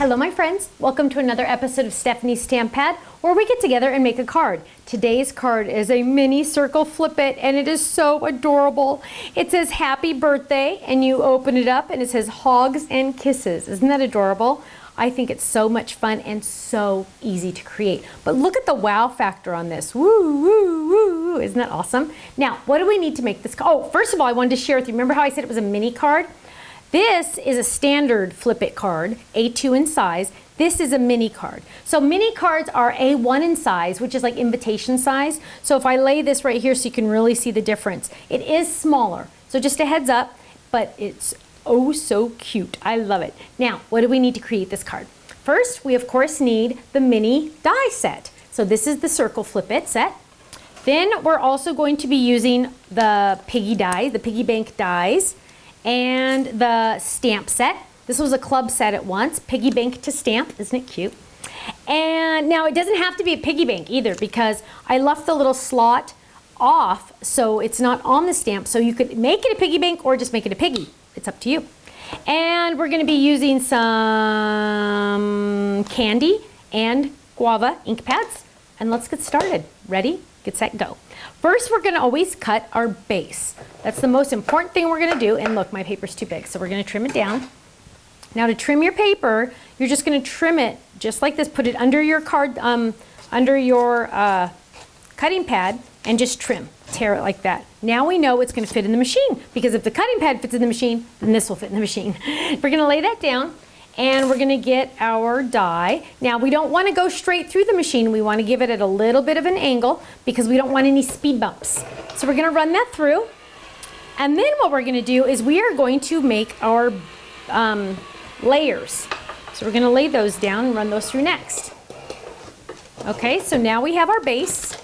Hello my friends, welcome to another episode of Stephanie's Stamp Pad where we get together and make a card. Today's card is a mini circle flip it and it is so adorable. It says happy birthday and you open it up and it says hogs and kisses. Isn't that adorable? I think it's so much fun and so easy to create. But look at the wow factor on this. Woo, woo, woo. Isn't that awesome? Now, what do we need to make this card? Oh, first of all, I wanted to share with you. Remember how I said it was a mini card? This is a standard flip it card, A2 in size. This is a mini card. So mini cards are A1 in size, which is like invitation size. So if I lay this right here so you can really see the difference, it is smaller. So just a heads up, but it's oh so cute. I love it. Now, what do we need to create this card? First, we of course need the mini die set. So this is the circle flip it set. Then we're also going to be using the Piggy die, the Piggy Bank dies, and the stamp set. This was a club set at once, Piggy Bank to stamp, isn't it cute? And now it doesn't have to be a piggy bank either because I left the little slot off so it's not on the stamp, so you could make it a piggy bank or just make it a piggy. It's up to you. And we're going to be using some candy and guava ink pads, and let's get started. Ready? Get set, go. First, we're going to always cut our base. That's the most important thing we're going to do. And look, my paper's too big, so we're going to trim it down. Now, to trim your paper, you're just going to trim it just like this. Put it under your card, under your cutting pad, and just trim. Tear it like that. Now we know it's going to fit in the machine because if the cutting pad fits in the machine, then this will fit in the machine. We're going to lay that down. And we're going to get our die. Now we don't want to go straight through the machine. We want to give it at a little bit of an angle because we don't want any speed bumps. So we're going to run that through. And then what we're going to do is we are going to make our layers. So we're going to lay those down and run those through next. Okay, so now we have our base.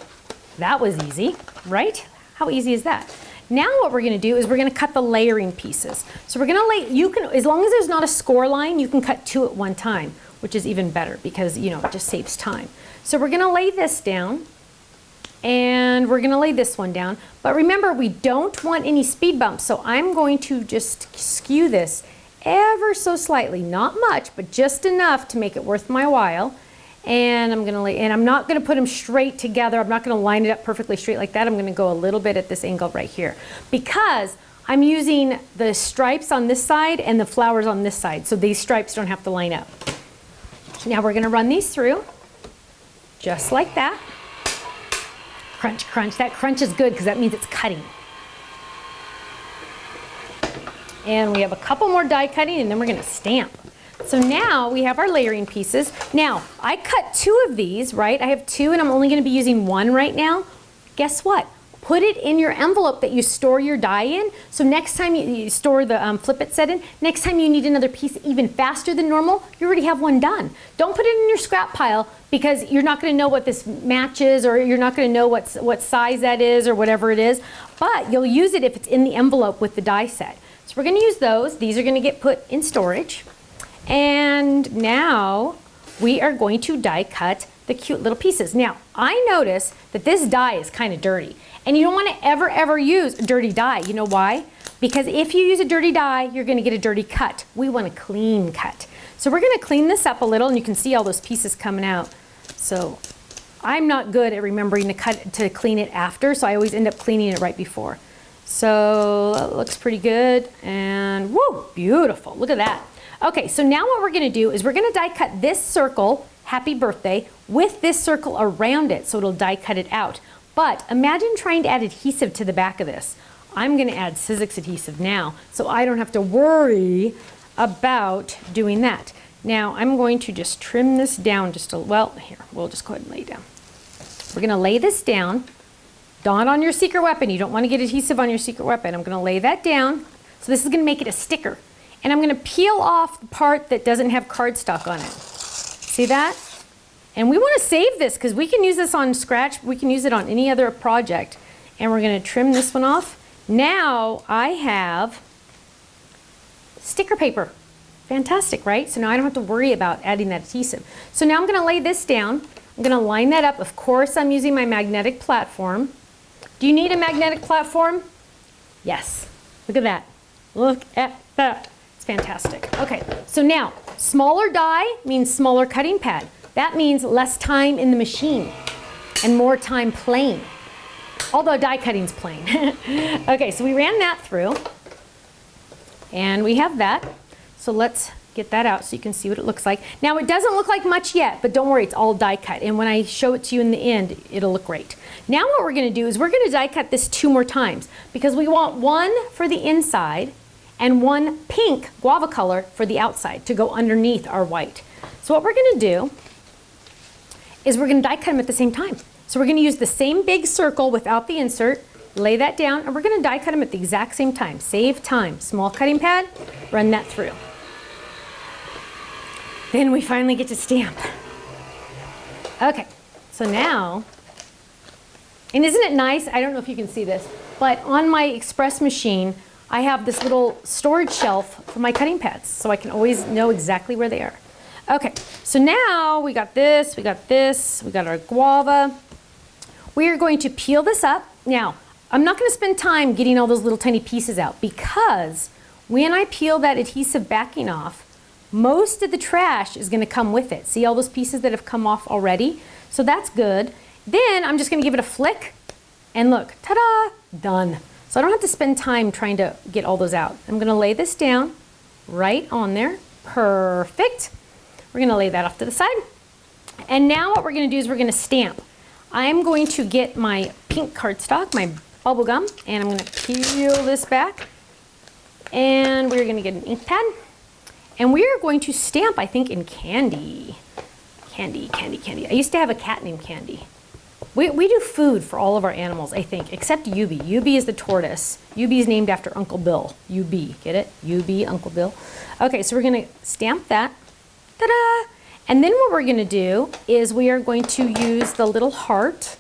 That was easy, right? How easy is that? Now what we're going to do is we're going to cut the layering pieces. So we're going to lay, you can, as long as there's not a score line, you can cut two at one time, which is even better because, you know, it just saves time. So we're going to lay this down and we're going to lay this one down. But remember, we don't want any speed bumps. So I'm going to just skew this ever so slightly, not much, but just enough to make it worth my while. And I'm gonna lay, and I'm not gonna put them straight together. I'm not gonna line it up perfectly straight like that. I'm gonna go a little bit at this angle right here because I'm using the stripes on this side and the flowers on this side. So these stripes don't have to line up. Now we're gonna run these through just like that. Crunch, crunch. That crunch is good because that means it's cutting. And we have a couple more die cutting and then we're gonna stamp. So now we have our layering pieces. Now, I cut two of these, right? I have two and I'm only gonna be using one right now. Guess what? Put it in your envelope that you store your die in. So next time you store the flip it set in, next time you need another piece even faster than normal, you already have one done. Don't put it in your scrap pile because you're not gonna know what this matches or you're not gonna know what size that is or whatever it is, but you'll use it if it's in the envelope with the die set. So we're gonna use those. These are gonna get put in storage. And now we are going to die cut the cute little pieces. Now, I notice that this die is kind of dirty. And you don't want to ever use a dirty die. You know why? Because if you use a dirty die, you're going to get a dirty cut. We want a clean cut. So we're going to clean this up a little, and you can see all those pieces coming out. So I'm not good at remembering to clean it after, so I always end up cleaning it right before. So that looks pretty good. And woo, beautiful. Look at that. Okay, so now what we're gonna do is we're gonna die cut this circle, happy birthday, with this circle around it, so it'll die cut it out. But imagine trying to add adhesive to the back of this. I'm gonna add Sizzix adhesive now, so I don't have to worry about doing that. Now I'm going to just trim this down just a, well, here, we'll just go ahead and lay it down. We're gonna lay this down, not on your secret weapon. You don't wanna get adhesive on your secret weapon. I'm gonna lay that down. So this is gonna make it a sticker. And I'm going to peel off the part that doesn't have cardstock on it. See that? And we want to save this because we can use this on Scratch. We can use it on any other project. And we're going to trim this one off. Now I have sticker paper. Fantastic, right? So now I don't have to worry about adding that adhesive. So now I'm going to lay this down. I'm going to line that up. Of course, I'm using my magnetic platform. Do you need a magnetic platform? Yes. Look at that. Look at that. fantastic. Okay, so now, smaller die means smaller cutting pad. That means less time in the machine and more time playing. Although die cutting's playing. Okay, so we ran that through. And we have that. So let's get that out so you can see what it looks like. Now it doesn't look like much yet, but don't worry, it's all die cut. And when I show it to you in the end, it'll look great. Now what we're gonna do is we're gonna die cut this 2 more times because we want one for the inside and one pink guava color for the outside to go underneath our white. So what we're gonna do is we're gonna die cut them at the same time. So we're gonna use the same big circle without the insert, lay that down, and we're gonna die cut them at the exact same time. Save time, small cutting pad, run that through. Then we finally get to stamp. Okay, so now, and isn't it nice? I don't know if you can see this, but on my Express machine, I have this little storage shelf for my cutting pads, so I can always know exactly where they are. Okay, so now we got this, we got our guava. We are going to peel this up. Now, I'm not gonna spend time getting all those little tiny pieces out because when I peel that adhesive backing off, most of the trash is gonna come with it. See all those pieces that have come off already? So that's good. Then I'm just gonna give it a flick and look, ta-da, done. So I don't have to spend time trying to get all those out. I'm gonna lay this down right on there. Perfect. We're gonna lay that off to the side. And now what we're gonna do is we're gonna stamp. I'm going to get my pink cardstock, my bubble gum, and I'm gonna peel this back. And we're gonna get an ink pad. And we are going to stamp, I think, in Candy. Candy. I used to have a cat named Candy. We do food for all of our animals, I think, except Yubi. Yubi is the tortoise. Yubi is named after Uncle Bill. Yubi, get it? Yubi, Uncle Bill. Okay, so we're gonna stamp that. Ta-da! And then what we're gonna do is we are going to use the little heart.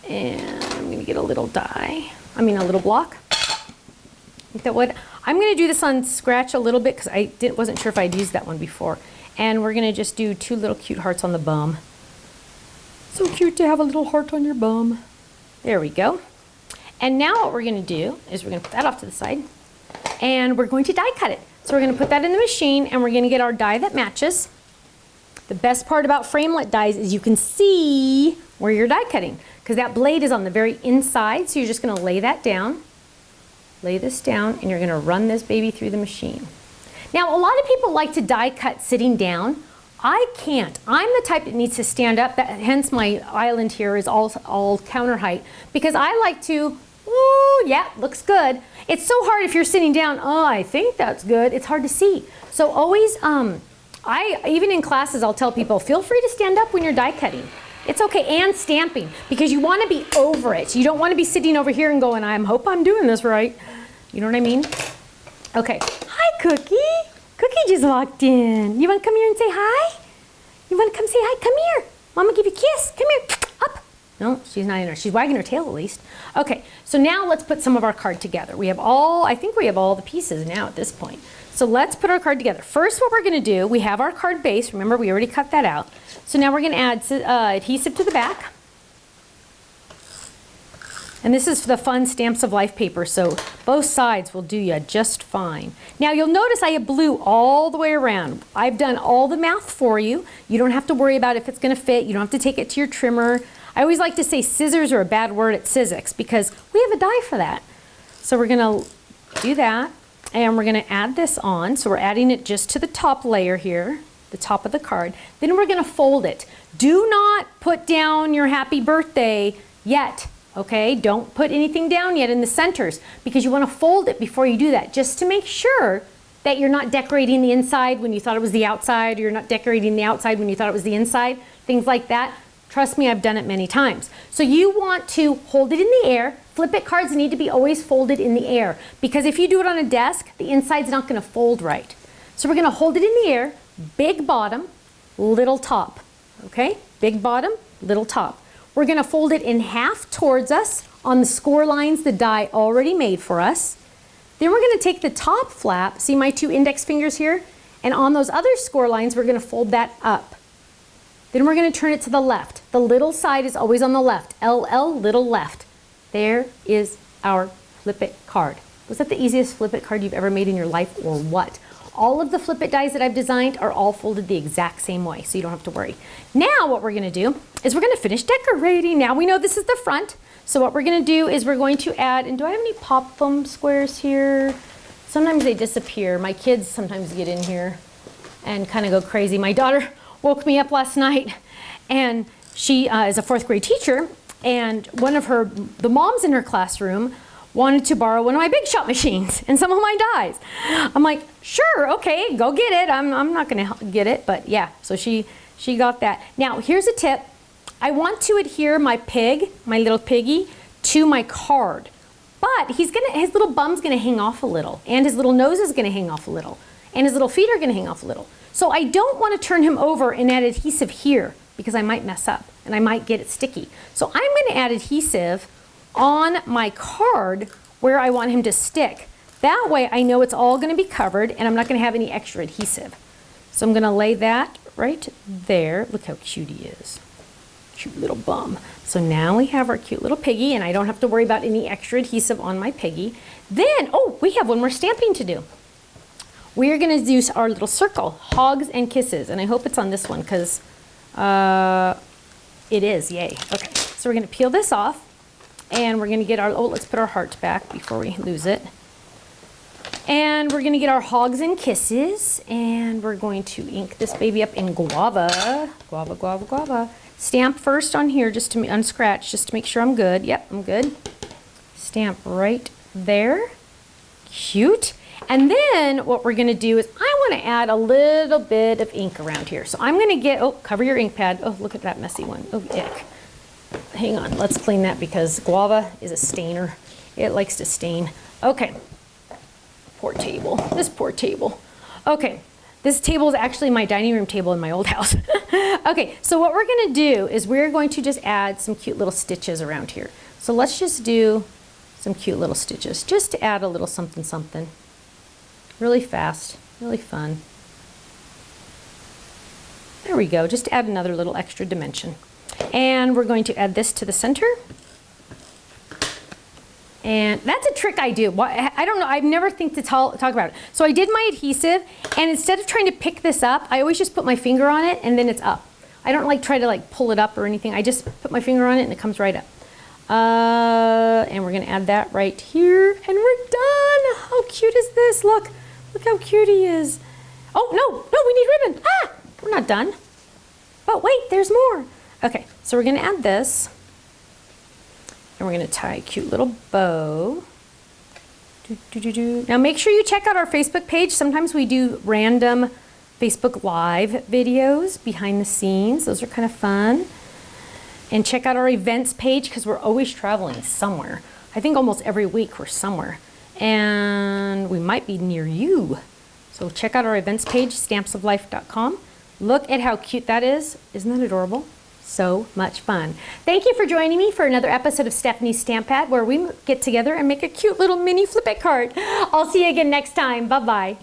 And I'm gonna get a little a little block. I'm gonna do this on scratch a little bit because I wasn't sure if I'd used that one before. And we're gonna just do 2 little cute hearts on the bum. So cute to have a little heart on your bum. There we go. And now what we're gonna do is we're gonna put that off to the side and we're going to die cut it. So we're gonna put that in the machine and we're gonna get our die that matches. The best part about framelit dies is you can see where you're die cutting because that blade is on the very inside. So you're just gonna lay that down, lay this down, and you're gonna run this baby through the machine. Now, a lot of people like to die cut sitting down. I can't. I'm the type that needs to stand up. Hence my island here is all counter height because I like to, ooh, yeah, looks good. It's so hard if you're sitting down, oh, I think that's good. It's hard to see. So always, even in classes, I'll tell people, feel free to stand up when you're die cutting. It's okay, and stamping, because you want to be over it. You don't want to be sitting over here and going, I hope I'm doing this right. You know what I mean? Okay. Hi, Cookie. Cookie just walked in. You want to come here and say hi? You want to come say hi? Come here. Mama give you a kiss. Come here. Up. No, she's not in her. She's wagging her tail at least. Okay, so now let's put some of our card together. I think we have all the pieces now at this point. So let's put our card together. First, what we're going to do, we have our card base. Remember, we already cut that out. So now we're going to add adhesive to the back. And this is the fun Stamps of Life paper, so both sides will do you just fine. Now you'll notice I have blue all the way around. I've done all the math for you. You don't have to worry about if it's gonna fit. You don't have to take it to your trimmer. I always like to say scissors are a bad word at Sizzix because we have a die for that. So we're gonna do that and we're gonna add this on. So we're adding it just to the top layer here, the top of the card. Then we're gonna fold it. Do not put down your happy birthday yet. Okay, don't put anything down yet in the centers because you want to fold it before you do that, just to make sure that you're not decorating the inside when you thought it was the outside, or you're not decorating the outside when you thought it was the inside, things like that. Trust me, I've done it many times. So you want to hold it in the air. Flip it cards need to be always folded in the air because if you do it on a desk, the inside's not going to fold right. So we're going to hold it in the air, big bottom, little top. Okay, big bottom, little top. We're going to fold it in half towards us on the score lines the die already made for us. Then we're going to take the top flap, see my 2 index fingers here, and on those other score lines we're going to fold that up. Then we're going to turn it to the left. The little side is always on the left. LL, little left. There is our flip it card. Was that the easiest flip it card you've ever made in your life or what? All of the flip it dies that I've designed are all folded the exact same way, so you don't have to worry. Now what we're gonna do is we're gonna finish decorating. Now we know this is the front, so what we're gonna do is we're going to add, and do I have any pop foam squares here? Sometimes they disappear. My kids sometimes get in here and kind of go crazy. My daughter woke me up last night, and she is a 4th grade teacher, and the moms in her classroom wanted to borrow one of my Big Shot machines and some of my dies. I'm like, sure, okay, go get it. I'm not gonna get it, but yeah, so she got that. Now, here's a tip. I want to adhere my little piggy, to my card. But his little bum's gonna hang off a little, and his little nose is gonna hang off a little, and his little feet are gonna hang off a little. So I don't wanna turn him over and add adhesive here, because I might mess up, and I might get it sticky. So I'm gonna add adhesive on my card where I want him to stick. That way I know it's all gonna be covered and I'm not gonna have any extra adhesive. So I'm gonna lay that right there. Look how cute he is. Cute little bum. So now we have our cute little piggy and I don't have to worry about any extra adhesive on my piggy. Then, oh, we have one more stamping to do. We're gonna do our little circle, hogs and kisses. And I hope it's on this one because it is, yay. Okay, so we're gonna peel this off. And we're gonna get let's put our heart back before we lose it. And we're gonna get our hogs and kisses, and we're going to ink this baby up in guava. Guava, guava, guava. Stamp first on here, just to unscratch, just to make sure I'm good. Yep, I'm good. Stamp right there. Cute. And then what we're gonna do is I wanna add a little bit of ink around here. So I'm gonna get, cover your ink pad. Oh, look at that messy one. Oh, ick. Hang on, let's clean that because guava is a stainer. It likes to stain. Okay, poor table, this poor table. Okay, this table is actually my dining room table in my old house. Okay, so what we're gonna do is we're going to just add some cute little stitches around here. So let's just do some cute little stitches, just to add a little something something. Really fast, really fun. There we go, just to add another little extra dimension. And we're going to add this to the center. And that's a trick I do. I don't know, I've never think to talk about it. So I did my adhesive, and instead of trying to pick this up, I always just put my finger on it and then it's up. I don't try to pull it up or anything. I just put my finger on it and it comes right up. And we're gonna add that right here, and we're done. How cute is this? Look how cute he is. Oh, no, we need ribbon. Ah, we're not done. Oh, wait, there's more. Okay, so we're gonna add this, and we're gonna tie a cute little bow. Now make sure you check out our Facebook page. Sometimes we do random Facebook Live videos behind the scenes. Those are kind of fun. And check out our events page because we're always traveling somewhere. I think almost every week we're somewhere. And we might be near you. So check out our events page, stampsoflife.com. Look at how cute that is. Isn't that adorable? So much fun. Thank you for joining me for another episode of Stephanie's Stamp Pad, where we get together and make a cute little mini flip it card. I'll see you again next time. Bye-bye.